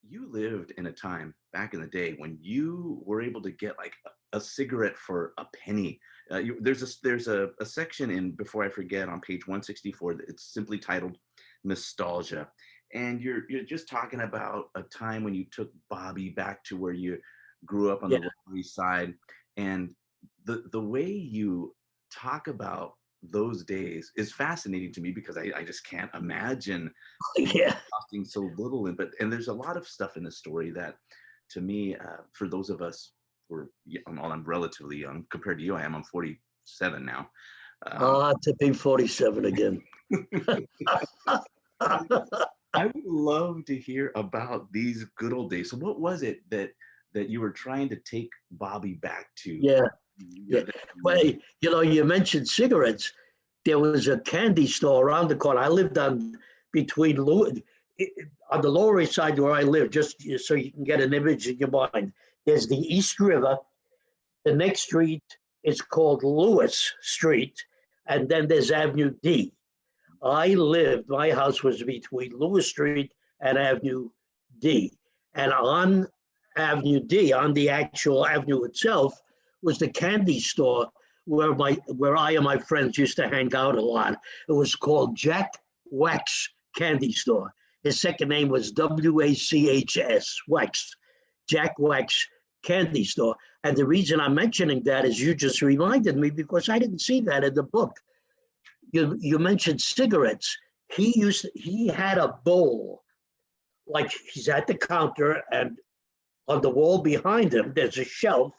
you lived in a time back in the day when you were able to get like a cigarette for a penny. There's a section in Before I Forget on page 164 that it's simply titled Nostalgia. And you're just talking about a time when you took Bobby back to where you grew up on the Yeah, Lower East Side. And the way you talk about those days is fascinating to me because I just can't imagine yeah, costing so little. And there's a lot of stuff in the story that, to me, for those of us who are, well, I'm relatively young compared to you. I'm 47 now. Um, tipping 47 again. I would love to hear about these good old days. So, what was it that you were trying to take Bobby back to? Yeah, yeah. That Well, you you mentioned cigarettes. There was a candy store around the corner. I lived on between on the Lower East Side where I live, just so you can get an image in your mind. There's the East River. The next street is called Lewis Street, and then there's Avenue D. My house was between Lewis Street and Avenue D. And on Avenue D, on the actual avenue itself, was the candy store where I and my friends used to hang out a lot. It was called Jack Wax Candy Store. His second name was Wachs, Wax, Jack Wax Candy Store. And the reason I'm mentioning that is you just reminded me because I didn't see that in the book. You mentioned cigarettes. He had a bowl, like he's at the counter, and on the wall behind him there's a shelf,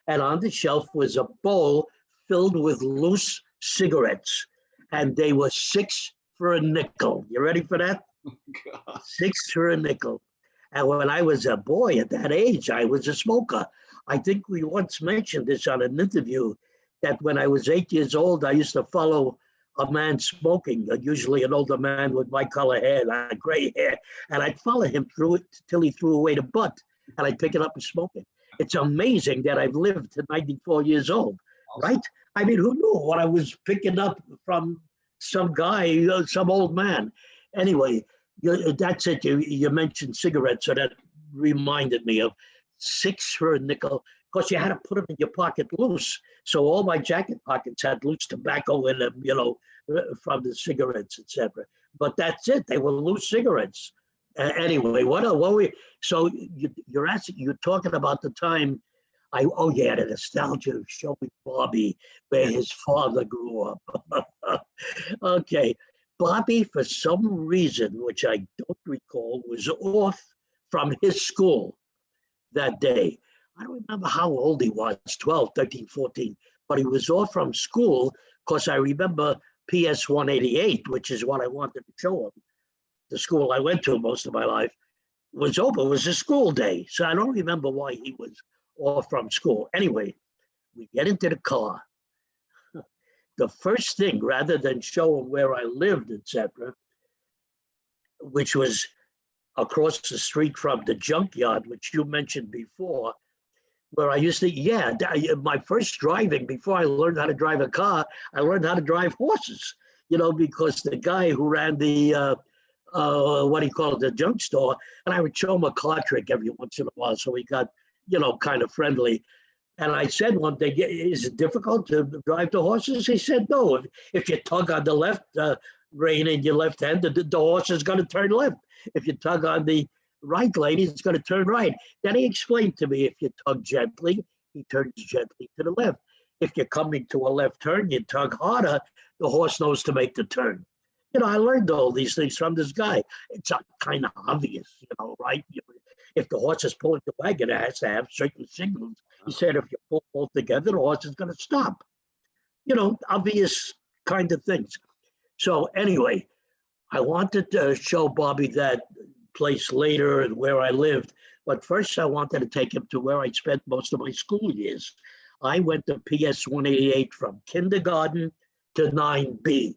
and on the shelf was a bowl filled with loose cigarettes, and they were six for a nickel. You ready for that? God. Six for a nickel. And when I was a boy at that age, I was a smoker. I think we once mentioned this on an interview that when I was 8 years old, I used to follow a man smoking, usually an older man with my color hair, like gray hair, and I'd follow him through it till he threw away the butt, and I'd pick it up and smoke it. It's amazing that I've lived to 94 years old, right? I mean, who knew what I was picking up from some guy, some old man? Anyway, that's it. You mentioned cigarettes, so that reminded me of six for a nickel. Of course, you had to put them in your pocket loose. So all my jacket pockets had loose tobacco in them, from the cigarettes, etc. But that's it. They were loose cigarettes. Anyway, what we? So you're talking about the time. Oh yeah, the nostalgia of showing Bobby where his father grew up. Okay, Bobby, for some reason, which I don't recall, was off from his school that day. I don't remember how old he was, 12, 13, 14, but he was off from school because I remember PS 188, which is what I wanted to show him. The school I went to most of my life was open. It was a school day. So I don't remember why he was off from school. Anyway, we get into the car. The first thing, rather than show him where I lived, etc., which was across the street from the junkyard, which you mentioned before, where I used to, my first driving, before I learned how to drive a car, I learned how to drive horses, because the guy who ran the, what do you call it, the junk store, and I would show him a car trick every once in a while. So we got, kind of friendly. And I said one day, is it difficult to drive the horses? He said, no. If you tug on the left rein in your left hand, the horse is going to turn left. If you tug on the right lane, it's going to turn right. Then he explained to me, if you tug gently, he turns gently to the left. If you're coming to a left turn, you tug harder, the horse knows to make the turn. I learned all these things from this guy. It's kind of obvious, right? If the horse is pulling the wagon, it has to have certain signals. He said, if you pull both together, the horse is going to stop. Obvious kind of things. So anyway, I wanted to show Bobby that place later and where I lived. But first, I wanted to take him to where I spent most of my school years. I went to PS 188 from kindergarten to 9B.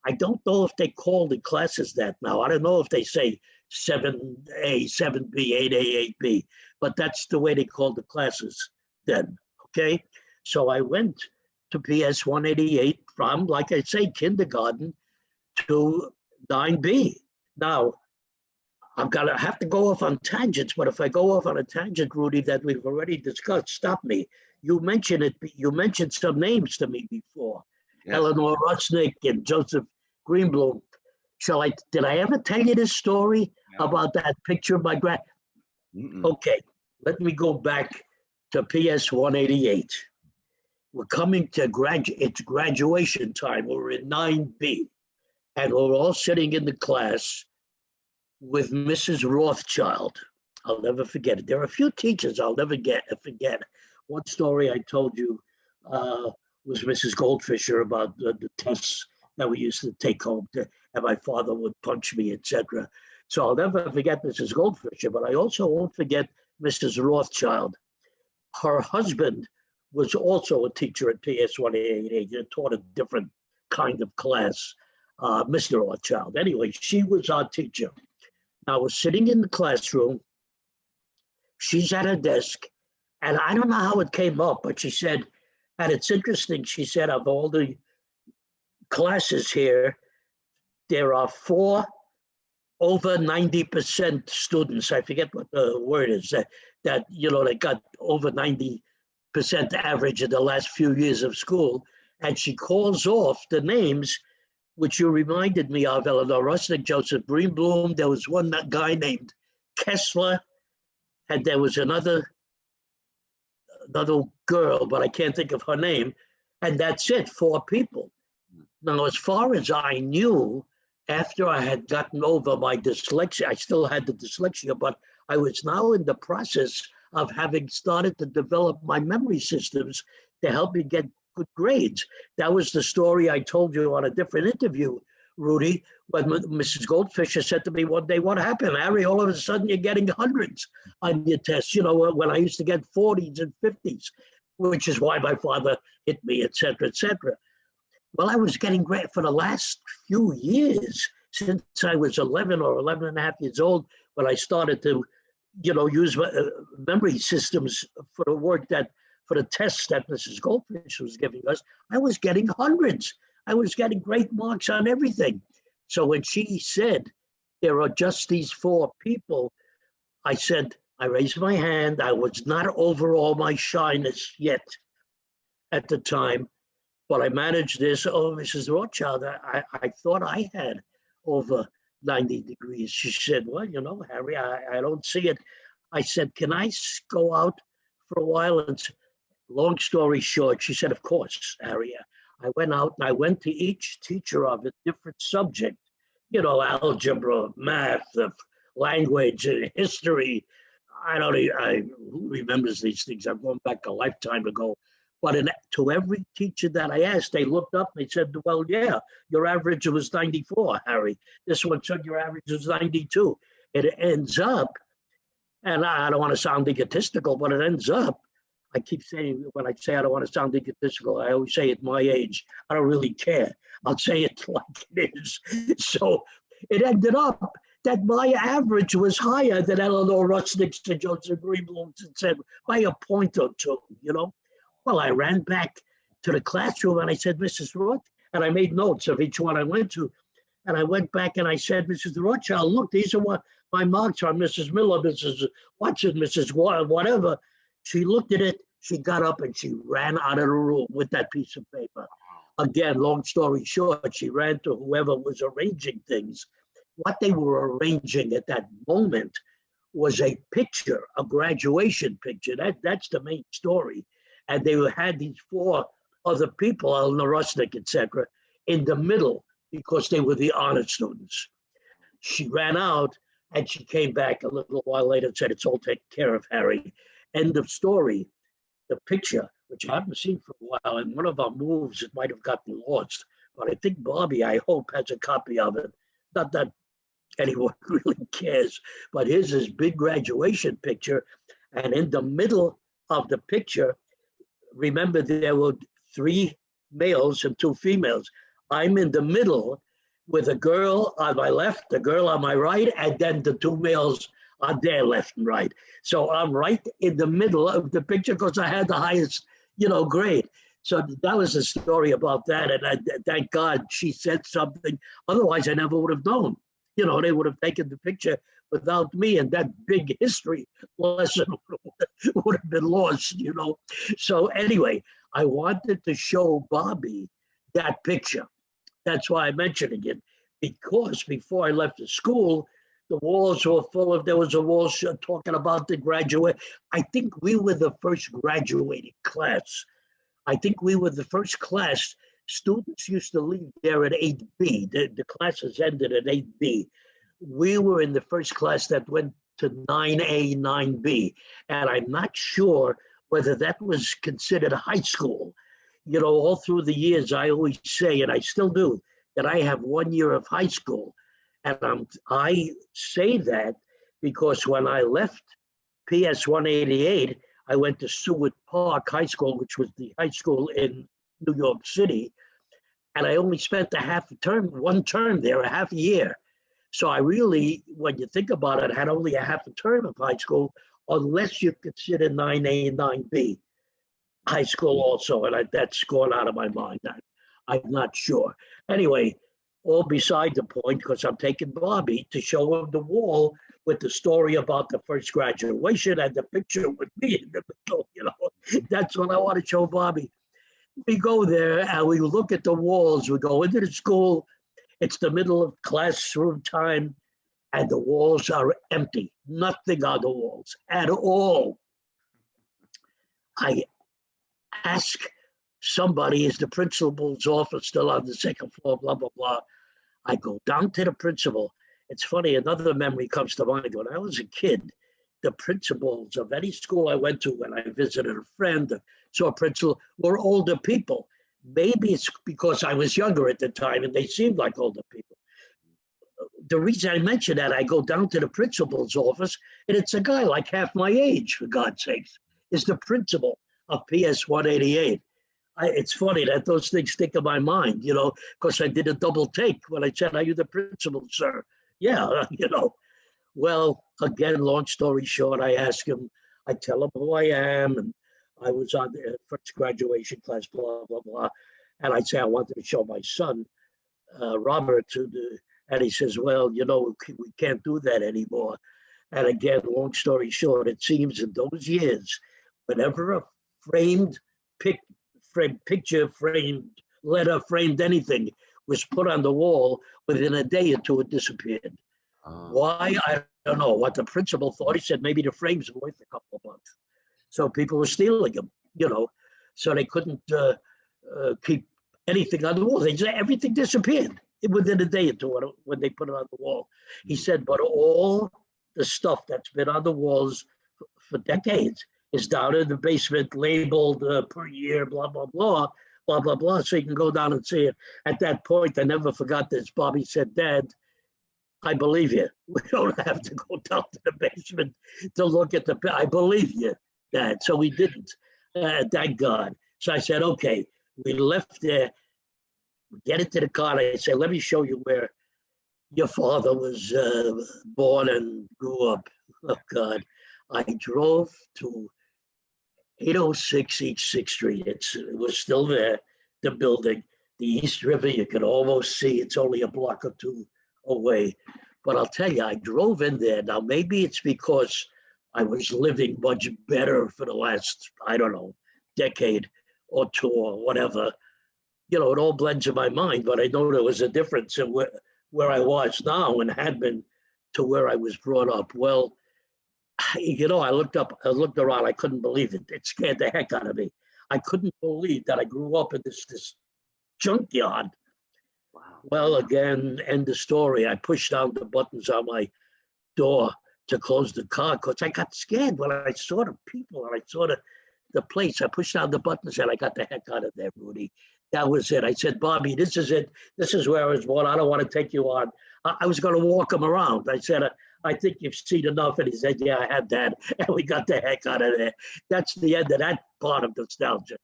I don't know if they call the classes that now. I don't know if they say 7A, 7B, 8A, 8B, but that's the way they called the classes then, okay? So I went to PS 188 from, like I say, kindergarten to 9B. Now, I have to go off on tangents, but if I go off on a tangent, Rudy, that we've already discussed, stop me. You mentioned it. You mentioned some names to me before, Yes. Eleanor Rusnick and Joseph Greenbloom. Did I ever tell you this story No. about that picture of my grand? Mm-mm. Okay, let me go back to PS 188. We're coming to it's graduation time. We're in 9B, and we're all sitting in the class with Mrs. Rothschild. I'll never forget it. There are a few teachers I'll never forget. One story I told you uh, was Mrs. Goldfisher about the tests that we used to take home, and my father would punch me, etc. So I'll never forget Mrs. Goldfisher, but I also won't forget Mrs. Rothschild. Her husband was also a teacher at PS 188 and taught a different kind of class, Mr. Rothschild. Anyway, she was our teacher. I was sitting in the classroom. She's at her desk, and I don't know how it came up, but she said, and it's interesting, she said, of all the classes here, there are 4 over 90% students. I forget what the word is, that they got over 90% average in the last few years of school. And she calls off the names, which you reminded me of, Eleanor Rusnick, Joseph Greenbloom. There was one guy named Kessler, and there was another girl, but I can't think of her name. And that's it, 4 people. Now, as far as I knew, after I had gotten over my dyslexia, I still had the dyslexia, but I was now in the process of having started to develop my memory systems to help me get good grades. That was the story I told you on a different interview, Rudy, when Mrs. Goldfisher said to me one day, "What happened, Harry? All of a sudden you're getting hundreds on your tests." When I used to get 40s and 50s, which is why my father hit me, etc., etc. Well, I was getting great for the last few years, since I was 11 or 11 and a half years old, when I started to, use my, memory systems for the tests that Mrs. Goldfish was giving us. I was getting hundreds. I was getting great marks on everything. So when she said, there are just these 4 people, I raised my hand. I was not over all my shyness yet at the time. But I managed this. Oh, Mrs. Rothschild, I thought I had over 90 degrees. She said, "Well, Harry, I don't see it." I said, "Can I go out for a while?" And long story short, she said, "Of course, Harry." I went out and I went to each teacher of a different subject, algebra, math, language, history. Who remembers these things? I'm going back a lifetime ago. But to every teacher that I asked, they looked up and they said, "Well, yeah, your average was 94, Harry. This one said your average was 92. It ends up, and I don't want to sound egotistical, but it ends up, I keep saying, when I say I don't want to sound egotistical, I always say at my age, I don't really care. I'll say it like it is." So it ended up that my average was higher than Eleanor Rusnick's and Joseph Greenbloom's, and said, by a point or two, Well, I ran back to the classroom and I said, "Mrs. Roth," and I made notes of each one I went to. And I went back and I said, "Mrs. Rothschild, look, these are what my marks are, Mrs. Miller, Mrs. Watson, Mrs. Whatever." She looked at it, she got up and she ran out of the room with that piece of paper. Again, long story short, she ran to whoever was arranging things. What they were arranging at that moment was a picture, a graduation picture. That's the main story. And they had these 4 other people, Eleanor Rusnick, etc., in the middle because they were the honor students. She ran out and she came back a little while later and said, "It's all taken care of, Harry." End of story. The picture, which I haven't seen for a while, in one of our moves, it might have gotten lost. But I think Bobby, I hope, has a copy of it. Not that anyone really cares, but here's this big graduation picture. And in the middle of the picture, remember, there were 3 males and 2 females. I'm in the middle with a girl on my left, a girl on my right, and then the 2 males on their left and right. So I'm right in the middle of the picture because I had the highest, grade. So that was the story about that. And thank God she said something. Otherwise, I never would have known. They would have taken the picture without me, and that big history lesson would have been lost. So anyway, I wanted to show Bobby that picture. That's why I'm mentioning it, because before I left the school, the walls were full of, there was a wall talking about the graduate. I think we were the first graduating class. I think we were the first class. Students used to leave there at 8B. The classes ended at 8B. We were in the first class that went to 9A, 9B. And I'm not sure whether that was considered high school. All through the years, I always say, and I still do, that I have 1 year of high school. And I say that because when I left PS 188, I went to Seward Park High School, which was the high school in New York City. And I only spent one term there, a half a year. So I really, when you think about it, had only a half a term of high school, unless you consider 9A and 9B high school also. And that's gone out of my mind. I'm not sure. Anyway, all beside the point, because I'm taking Bobby to show him the wall with the story about the first graduation and the picture with me in the middle. That's what I want to show Bobby. We go there and we look at the walls. We go into the school. It's the middle of classroom time, and the walls are empty. Nothing on the walls at all. I ask somebody, is the principal's office still on the second floor, blah, blah, blah. I go down to the principal. It's funny, another memory comes to mind. When I was a kid, the principals of any school I went to, when I visited a friend, saw a principal, were older people. Maybe it's because I was younger at the time and they seemed like older people. The reason I mention that, I go down to the principal's office and it's a guy like half my age, for God's sakes, is the principal of PS 188. It's funny that those things stick in my mind, because I did a double take when I said, "Are you the principal, sir?" Yeah, Well, again, long story short, I ask him, I tell him who I am, and I was on the first graduation class, blah, blah, blah. And I say, I wanted to show my son, Robert, and he says, well, we can't do that anymore. And again, long story short, it seems in those years, whenever a framed picture, framed letter, framed anything was put on the wall, within a day or two, it disappeared. Why? I don't know. What the principal thought, he said maybe the frames were worth a couple of bucks. So people were stealing them, so they couldn't keep anything on the wall. Everything disappeared within a day or two when they put it on the wall. He said, but all the stuff that's been on the walls for decades is down in the basement, labeled per year, blah, blah, blah, blah, blah, blah. So you can go down and see it. At that point, I never forgot this. Bobby said, Dad, I believe you. We don't have to go down to the basement to look at I believe you, Dad. So we didn't, thank God. So I said, okay, we left there, get into the car. I said, let me show you where your father was born and grew up. Oh, God. I drove to 806 East 6th Street. It was still there, the building. The East River, you could almost see. It's only a block or two away. But I'll tell you, I drove in there. Now, maybe it's because I was living much better for the last, I don't know, decade or two or whatever. It all blends in my mind, but I know there was a difference in where I was now and had been to where I was brought up. Well, I looked around, I couldn't believe it. It scared the heck out of me. I couldn't believe that I grew up in this junkyard. Wow. Well, again, end the story. I pushed down the buttons on my door to close the car because I got scared when I saw the people and I saw the place. I pushed down the buttons and I got the heck out of there, Rudy. That was it. I said, Bobby, this is it. This is where I was born. I don't want to take you on. I was going to walk him around. I said, I think you've seen enough. And he said, yeah, I have, Dad. And we got the heck out of there. That's the end of that part of nostalgia.